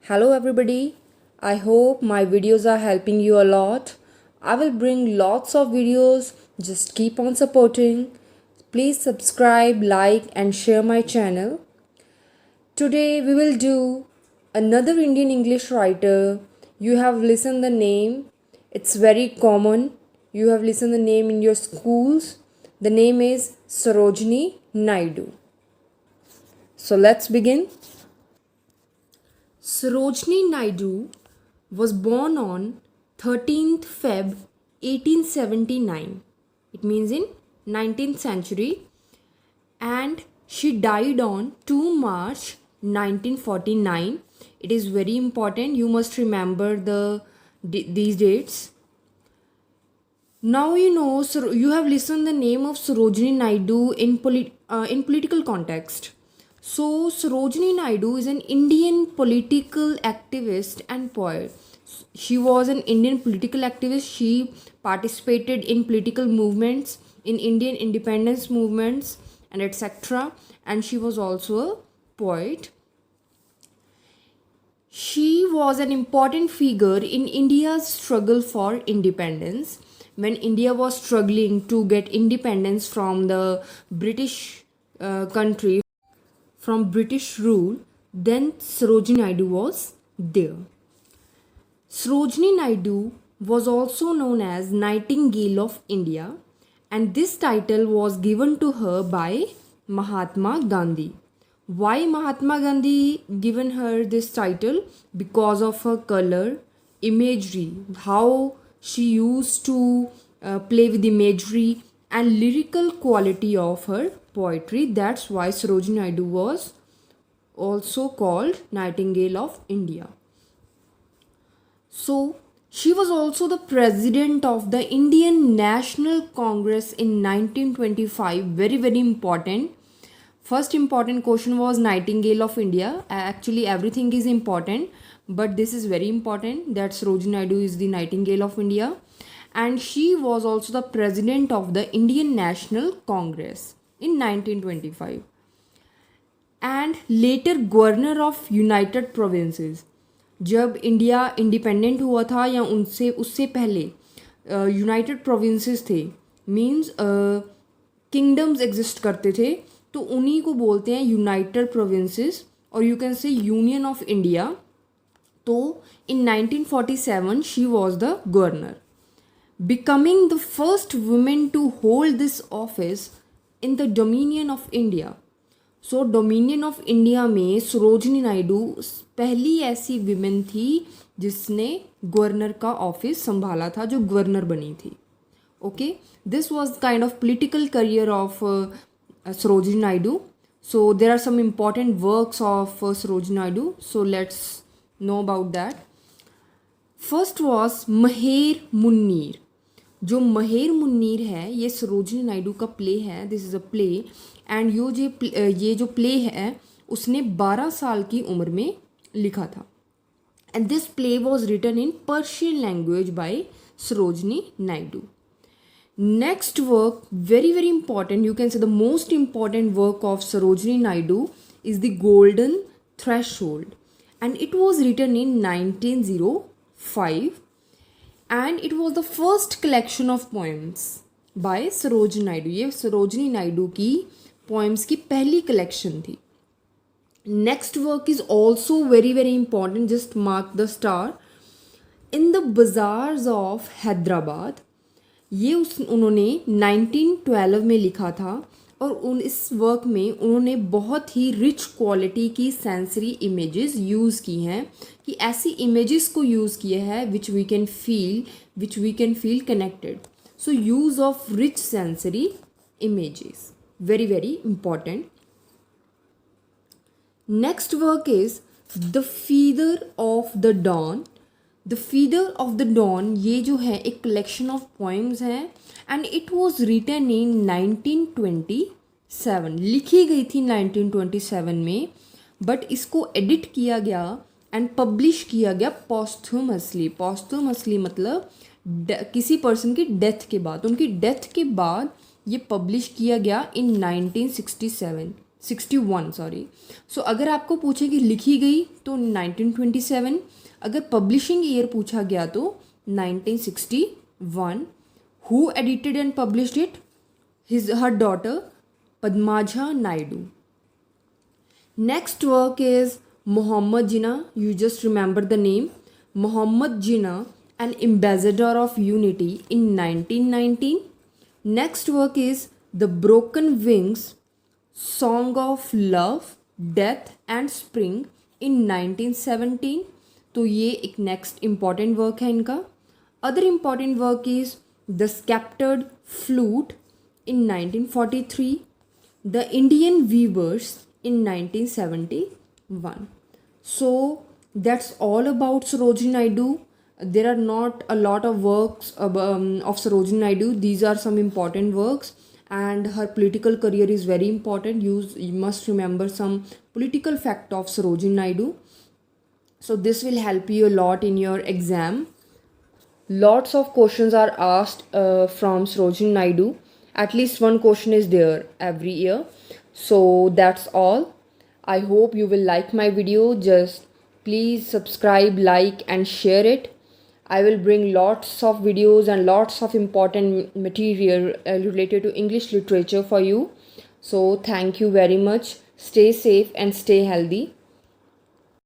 Hello everybody. I hope my videos are helping you a lot. I will bring lots of videos. Just keep on supporting. Please subscribe, like and share my channel. Today we will do another Indian English writer. You have listened the name. It's very common. You have listened the name in your schools. The name is Sarojini Naidu. So let's begin. Sarojini Naidu was born on 13th Feb 1879. It means in 19th century, and she died on 2 March 1949. It is very important. You must remember these dates. Now you know, you have listened the name of Sarojini Naidu in political context. So Sarojini Naidu is an Indian political activist and poet. She was an Indian political activist. She participated in political movements, in Indian independence movements and etc. And she was also a poet. She was an important figure in India's struggle for independence. When India was struggling to get independence from the British country, from British rule, then Sarojini Naidu was there. Sarojini Naidu was also known as Nightingale of India, and this title was given to her by Mahatma Gandhi. Why Mahatma Gandhi given her this title? Because of her color, imagery, how she used to play with imagery and lyrical quality of her poetry. That's why Sarojini Naidu was also called Nightingale of India. So she was also the president of the Indian National Congress in 1925. Very, very important. First important question was Nightingale of India. Actually, everything is important, but this is very important that Sarojini Naidu is the Nightingale of India. And she was also the president of the Indian National Congress in 1925. And later governor of United Provinces. जब India independent हुआ था या उनसे उससे पहले United provinces थे, means kingdoms exist करते थे, तो उन्हीं को बोलते हैं यूनाइटेड प्रोविंसेस, और यू कैन से यूनियन ऑफ इंडिया. तो इन 1947 she was the governor, becoming the first woman to hold this office in the Dominion of India. So dominion of India में सरोजिनी नायडू पहली ऐसी विमेन थी जिसने गवर्नर का ऑफिस संभाला था, जो गवर्नर बनी थी. Okay, this was kind of political career of Sarojini Naidu. So there are some important works of Sarojini Naidu, so let's know about that. First was Maher Muneer. जो महेर मुन्नीर है ये सरोजिनी नायडू का प्ले है. This is a play, and ये जो प्ले है उसने 12 साल की उम्र में लिखा था. And this play was written in Persian language by Sarojini Naidu. Next work, very very important, you can say the most important work of Sarojini Naidu is the golden threshold, and it was written in 1905. And it was the first collection of poems by Sarojini Naidu. ये सरोजिनी नायडू की poems की पहली collection थी. Next work is also very very important, just mark the star. In the bazaars of Hyderabad, ये उन्होंने 1912 में लिखा था, और इस वर्क में उन्होंने बहुत ही रिच क्वालिटी की सेंसरी इमेजेस यूज़ की हैं, कि ऐसी इमेजेस को यूज़ किया है which we can feel connected. So use of rich sensory images, very very important. Next work is The Feather of the Dawn. The Feather of the Dawn ये जो है एक collection of poems है, and it was written in 1927. लिखी गई थी 1927 में, but इसको एडिट किया गया एंड पब्लिश किया गया पॉस्थुमसली. पॉस्थुमसली मतलब किसी पर्सन की डेथ के बाद, उनकी डेथ के बाद ये पब्लिश किया गया इन 1967. 61 सॉरी. सो अगर आपको पूछे कि लिखी गई तो 1927, अगर पब्लिशिंग ईयर पूछा गया तो 1961. Who edited and published it? Her daughter Padmaja Naidu. Next work is Muhammad Jinnah. You just remember the name. Muhammad Jinnah, an ambassador of unity in 1919. Next work is The Broken Wings, Song of Love, Death and Spring in 1917. तो ये एक next important work है इनका. Other important work is the sceptred flute in 1943, The Indian Weavers in 1971. So that's all about Sarojini Naidu. There are not a lot of works of Sarojini Naidu. These are some important works, and her political career is very important. You must remember some political fact of Sarojini Naidu. So this will help you a lot in your exam. Lots of questions are asked from Sarojini Naidu. At least one question is there every year. So that's all. I hope you will like my video. Just please subscribe, like and share it. I will bring lots of videos and lots of important material related to English literature for you. So thank you very much. Stay safe and stay healthy.